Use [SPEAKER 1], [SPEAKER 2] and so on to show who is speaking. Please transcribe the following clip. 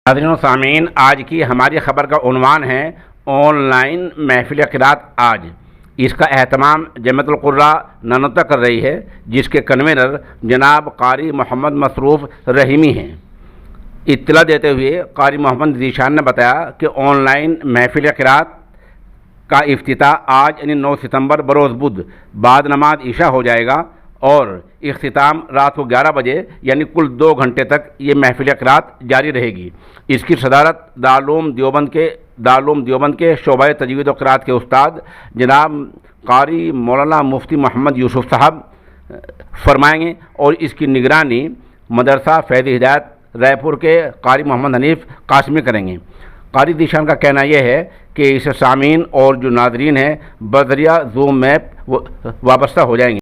[SPEAKER 1] ناظرین و سامعین، آج کی ہماری خبر کا عنوان ہے آن لائن محفل قرات آج۔ اس کا اہتمام جمعیت القراء نانوتہ کر رہی ہے، جس کے کنوینر جناب قاری محمد مصروف رحیمی ہیں۔ اطلاع دیتے ہوئے قاری محمد ذیشان نے بتایا کہ آن لائن محفل قرات کا افتتاح آج یعنی 9 ستمبر بروز بدھ بعد نماز عشاء ہو جائے گا اور اختتام رات کو 11 بجے یعنی کل 2 گھنٹے تک یہ محفل قرات جاری رہے گی۔ اس کی صدارت دارالعلوم دیوبند کے شعبۂ تجوید و قرات کے استاد جناب قاری مولانا مفتی محمد یوسف صاحب فرمائیں گے اور اس کی نگرانی مدرسہ فیض ہدایت رائے پور کے قاری محمد حنیف قاسمی کریں گے۔ قاری ذیشان کا کہنا یہ ہے کہ اس سامعین اور جو ناظرین ہیں بذریعہ زوم میپ وابستہ ہو جائیں گے۔